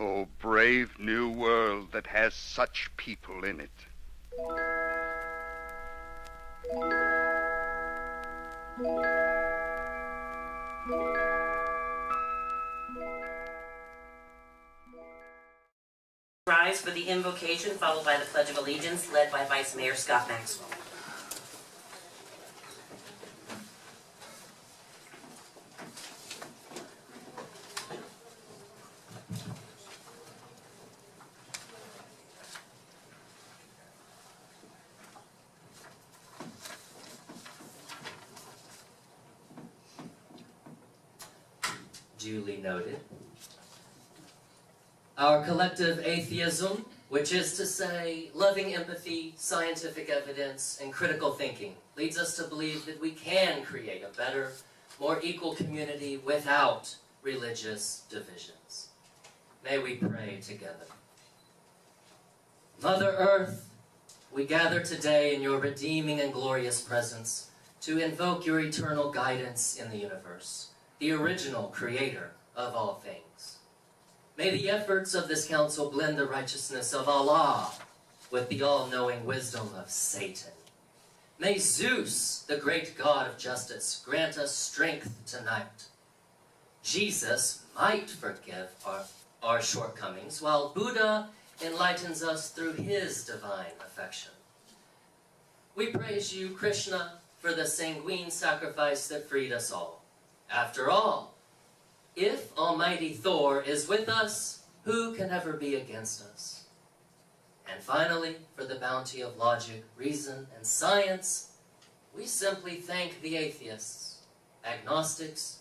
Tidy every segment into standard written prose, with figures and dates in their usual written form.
Oh, brave new world that has such people in it. Rise for the invocation, followed by the Pledge of Allegiance, led by Vice Mayor Scott Maxwell. Duly noted. Our collective atheism, which is to say, loving empathy, scientific evidence, and critical thinking, leads us to believe that we can create a better, more equal community without religious divisions. May we pray together. Mother Earth, we gather today in your redeeming and glorious presence to invoke your eternal guidance in the universe, the original creator of all things. May the efforts of this council blend the righteousness of Allah with the all-knowing wisdom of Satan. May Zeus, the great god of justice, grant us strength tonight. Jesus might forgive our shortcomings, while Buddha enlightens us through his divine affection. We praise you, Krishna, for the sanguine sacrifice that freed us all. After all, if Almighty Thor is with us, who can ever be against us? And finally, for the bounty of logic, reason, and science, we simply thank the atheists, agnostics,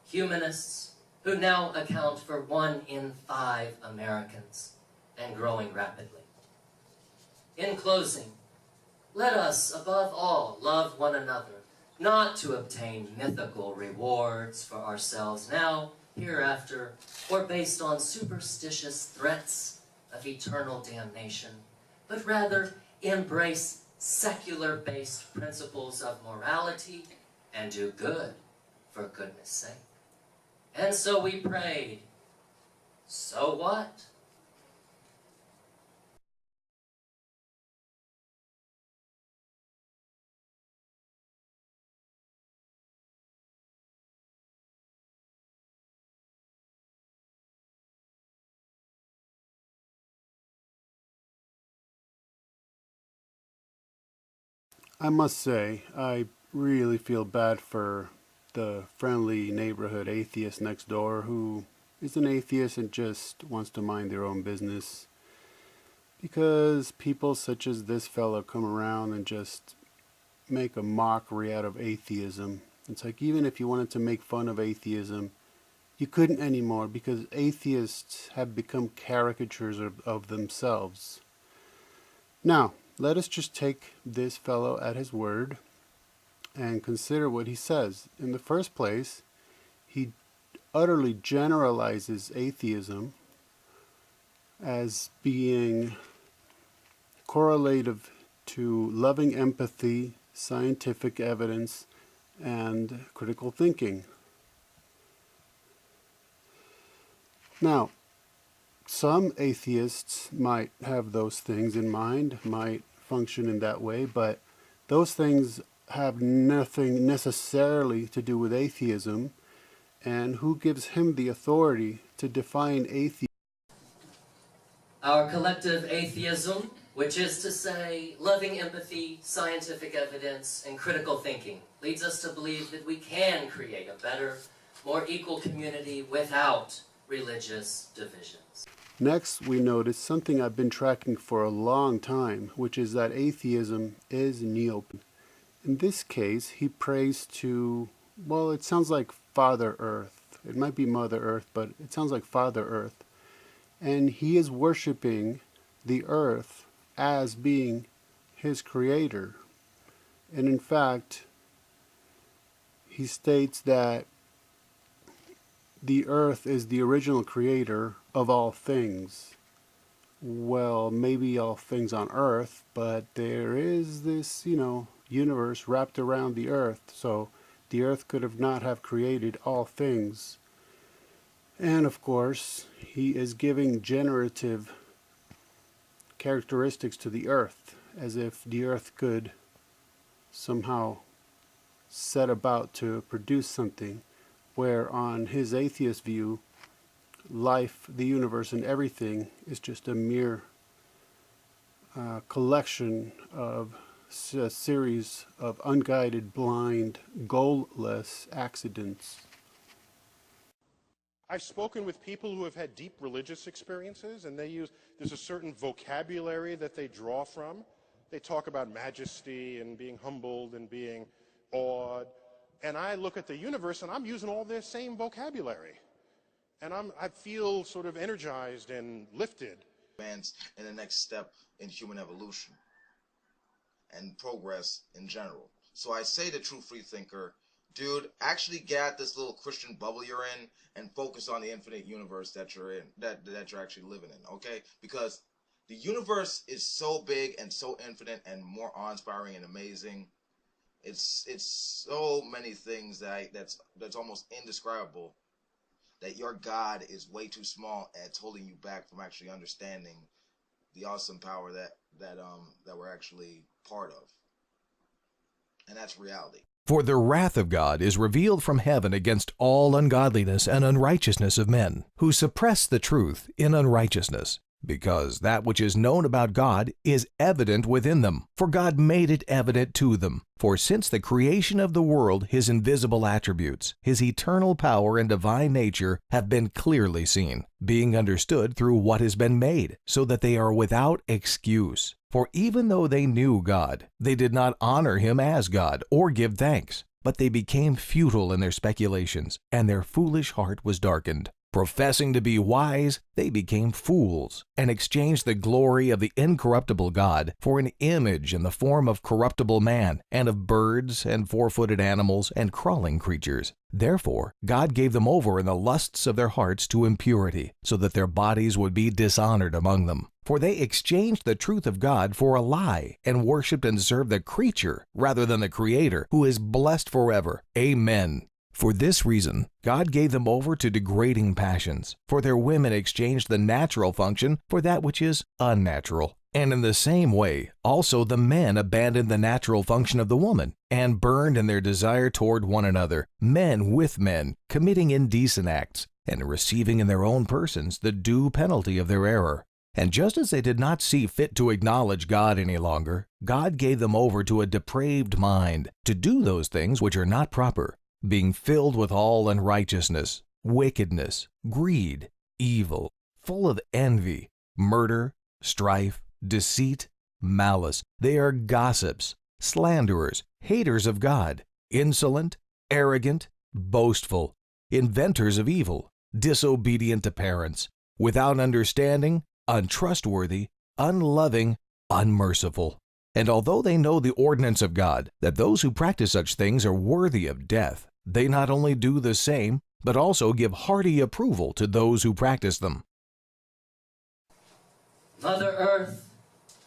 humanists, who now account for 1 in 5 Americans, and growing rapidly. In closing, let us, above all, love one another, not to obtain mythical rewards for ourselves now, hereafter, or based on superstitious threats of eternal damnation, but rather embrace secular-based principles of morality and do good for goodness sake. And so we prayed, so what? I must say, I really feel bad for the friendly neighborhood atheist next door who is an atheist and just wants to mind their own business. Because people such as this fellow come around and just make a mockery out of atheism. It's like even if you wanted to make fun of atheism, you couldn't anymore because atheists have become caricatures of themselves. Now, let us just take this fellow at his word and consider what he says. In the first place, he utterly generalizes atheism as being correlative to loving empathy, scientific evidence, and critical thinking. Now, some atheists might have those things in mind, might function in that way, but those things have nothing necessarily to do with atheism, and who gives him the authority to define atheism? Our collective atheism, which is to say, loving empathy, scientific evidence, and critical thinking, leads us to believe that we can create a better, more equal community without religious divisions. Next, we notice something I've been tracking for a long time, which is that atheism is Neo-Pagan. In this case, he prays to, well, it sounds like Father Earth. It might be Mother Earth, but it sounds like Father Earth. And he is worshiping the earth as being his creator. And in fact, he states that the earth is the original creator of all things. Well, maybe all things on earth, but there is this, universe wrapped around the earth. So the earth could have not have created all things. And of course, he is giving generative characteristics to the earth, as if the earth could somehow set about to produce something, where on his atheist view, life, the universe, and everything is just a mere collection of a series of unguided, blind, goalless accidents. I've spoken with people who have had deep religious experiences, and there's a certain vocabulary that they draw from. They talk about majesty and being humbled and being awed. And I look at the universe and I'm using all their same vocabulary. And I feel sort of energized and lifted. Advance in the next step in human evolution and progress in general. So I say to true freethinker, dude, actually get out this little Christian bubble you're in and focus on the infinite universe that you're in, that you're actually living in, okay? Because the universe is so big and so infinite and more awe-inspiring and amazing. It's so many things that's almost indescribable, that your God is way too small and it's holding you back from actually understanding the awesome power that we're actually part of. And that's reality. For the wrath of God is revealed from heaven against all ungodliness and unrighteousness of men, who suppress the truth in unrighteousness, because that which is known about God is evident within them, for God made it evident to them. For since the creation of the world, his invisible attributes, his eternal power and divine nature have been clearly seen, being understood through what has been made, so that they are without excuse. For even though they knew God, they did not honor him as God or give thanks, but they became futile in their speculations, and their foolish heart was darkened. Professing to be wise, they became fools, and exchanged the glory of the incorruptible God for an image in the form of corruptible man, and of birds, and four-footed animals, and crawling creatures. Therefore, God gave them over in the lusts of their hearts to impurity, so that their bodies would be dishonored among them. For they exchanged the truth of God for a lie, and worshipped and served the creature rather than the Creator, who is blessed forever. Amen. For this reason, God gave them over to degrading passions, for their women exchanged the natural function for that which is unnatural. And in the same way, also the men abandoned the natural function of the woman, and burned in their desire toward one another, men with men, committing indecent acts, and receiving in their own persons the due penalty of their error. And just as they did not see fit to acknowledge God any longer, God gave them over to a depraved mind, to do those things which are not proper, being filled with all unrighteousness, wickedness, greed, evil, full of envy, murder, strife, deceit, malice. They are gossips, slanderers, haters of God, insolent, arrogant, boastful, inventors of evil, disobedient to parents, without understanding, untrustworthy, unloving, unmerciful. And although they know the ordinance of God, that those who practice such things are worthy of death, they not only do the same, but also give hearty approval to those who practice them. Mother Earth,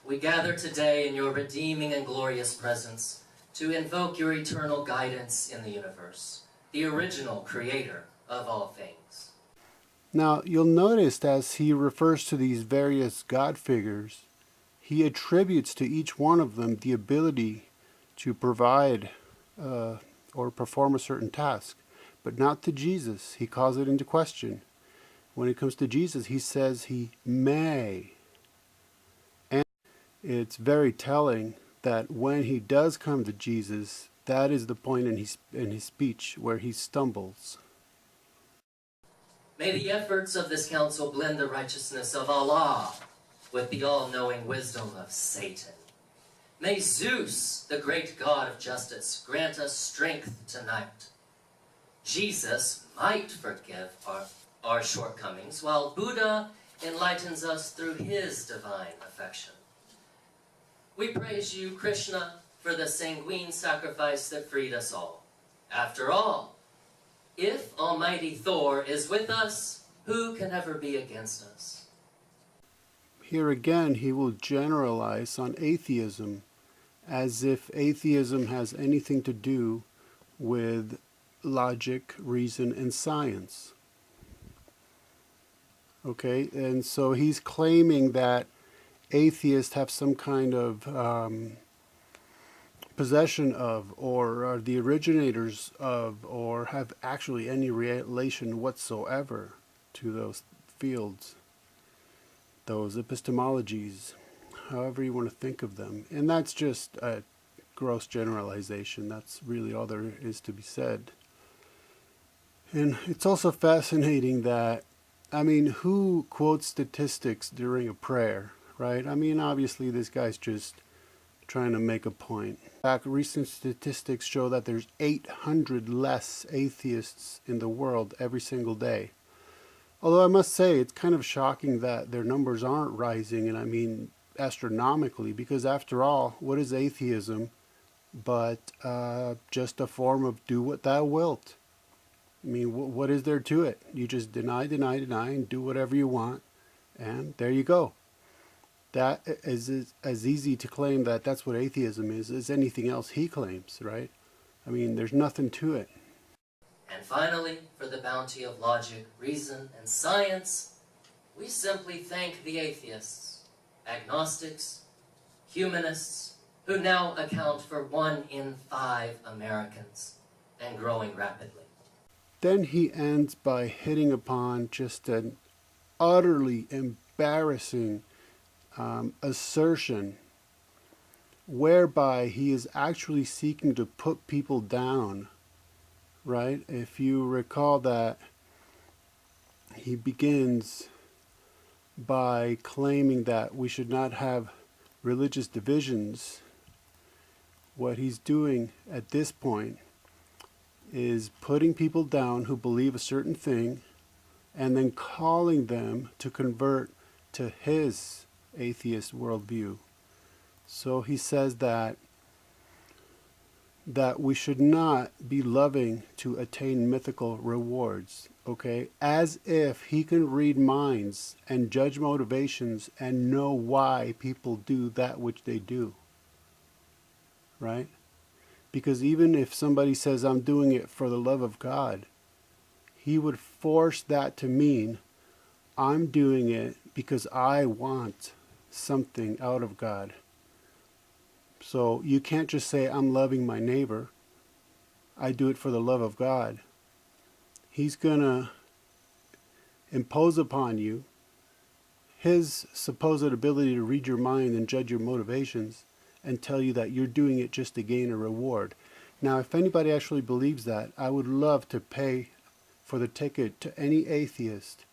we gather today in your redeeming and glorious presence to invoke your eternal guidance in the universe, the original creator of all things. Now, you'll notice as he refers to these various God figures, he attributes to each one of them the ability to provide or perform a certain task, but not to Jesus. He calls it into question. When it comes to Jesus, he says he may. And it's very telling that when he does come to Jesus, that is the point in his speech where he stumbles. May the efforts of this council blend the righteousness of Allah with the all-knowing wisdom of Satan. May Zeus, the great god of justice, grant us strength tonight. Jesus might forgive our shortcomings, while Buddha enlightens us through his divine affection. We praise you, Krishna, for the sanguine sacrifice that freed us all. After all, if Almighty Thor is with us, who can ever be against us? Here again, he will generalize on atheism as if atheism has anything to do with logic, reason, and science. Okay, and so he's claiming that atheists have some kind of possession of, or are the originators of, or have actually any relation whatsoever to those fields, those epistemologies, however you want to think of them. And that's just a gross generalization. That's really all there is to be said. And it's also fascinating that, I mean, who quotes statistics during a prayer, right? I mean, obviously this guy's just trying to make a point. In fact, recent statistics show that there's 800 less atheists in the world every single day. Although I must say, it's kind of shocking that their numbers aren't rising, and I mean astronomically, because after all, what is atheism but just a form of do what thou wilt? I mean, what is there to it? You just deny, deny, deny, and do whatever you want, and there you go. That is as easy to claim that that's what atheism is as anything else he claims, right? I mean, there's nothing to it. And finally, for the bounty of logic, reason, and science, we simply thank the atheists, agnostics, humanists, who now account for 1 in 5 Americans, and growing rapidly. Then he ends by hitting upon just an utterly embarrassing assertion whereby he is actually seeking to put people down, right? If you recall that he begins by claiming that we should not have religious divisions, what he's doing at this point is putting people down who believe a certain thing and then calling them to convert to his atheist worldview. So he says that we should not be loving to attain mythical rewards, okay? As if he can read minds and judge motivations and know why people do that which they do, right? Because even if somebody says, I'm doing it for the love of God, he would force that to mean, I'm doing it because I want something out of God. So you can't just say, I'm loving my neighbor. I do it for the love of God. He's going to impose upon you his supposed ability to read your mind and judge your motivations and tell you that you're doing it just to gain a reward. Now, if anybody actually believes that, I would love to pay for the ticket to any atheist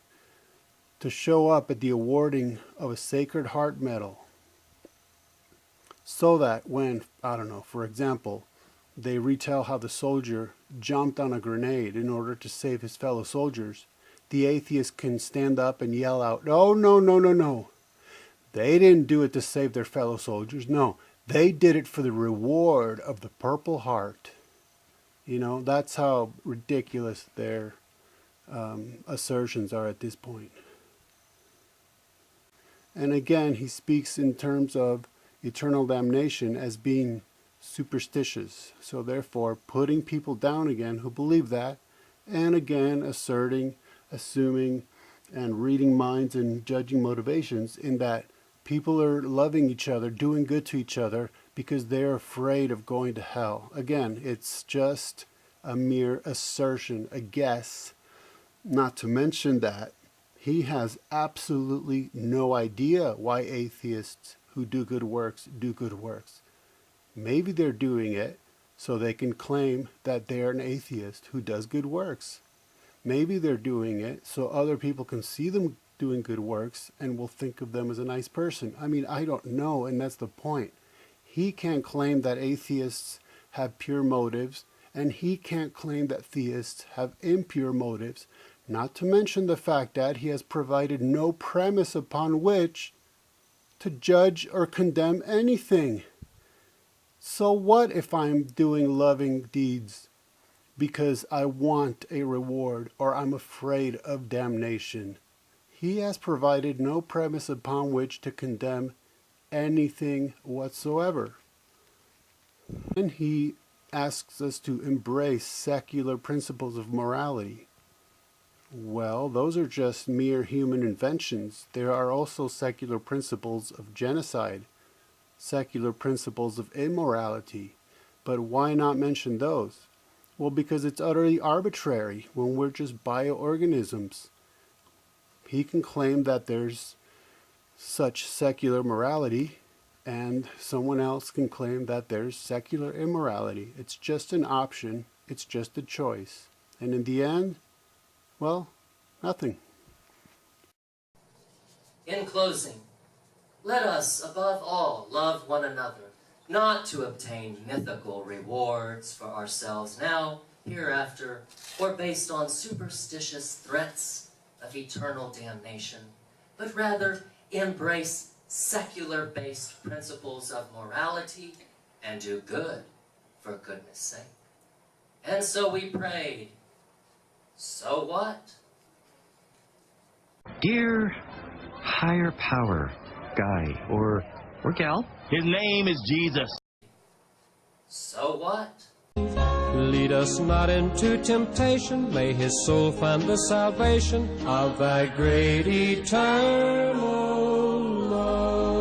to show up at the awarding of a Sacred Heart medal, so that when, I don't know, for example, they retell how the soldier jumped on a grenade in order to save his fellow soldiers, the atheist can stand up and yell out, "Oh, no, no, no, no. They didn't do it to save their fellow soldiers. No, they did it for the reward of the Purple Heart." You know, that's how ridiculous their assertions are at this point. And again, he speaks in terms of eternal damnation as being superstitious. So therefore, putting people down again who believe that, and again asserting, assuming, and reading minds and judging motivations in that people are loving each other, doing good to each other because they're afraid of going to hell. Again, it's just a mere assertion, a guess, not to mention that he has absolutely no idea why atheists who do good works do good works. Maybe they're doing it so they can claim that they're an atheist who does good works. Maybe they're doing it so other people can see them doing good works and will think of them as a nice person. I mean, I don't know, and that's the point. He can't claim that atheists have pure motives, and he can't claim that theists have impure motives, not to mention the fact that he has provided no premise upon which to judge or condemn anything. So what if I'm doing loving deeds because I want a reward or I'm afraid of damnation? He has provided no premise upon which to condemn anything whatsoever. And he asks us to embrace secular principles of morality. Well, those are just mere human inventions. There are also secular principles of genocide, secular principles of immorality. But why not mention those? Well, because it's utterly arbitrary when we're just bioorganisms. He can claim that there's such secular morality, and someone else can claim that there's secular immorality. It's just an option. It's just a choice. And in the end, well, nothing. In closing, let us, above all, love one another, not to obtain mythical rewards for ourselves now, hereafter, or based on superstitious threats of eternal damnation, but rather embrace secular-based principles of morality and do good for goodness sake. And so we prayed, so what? Dear higher power, guy or gal. His name is Jesus. So what? Lead us not into temptation, may his soul find the salvation of thy great eternal love.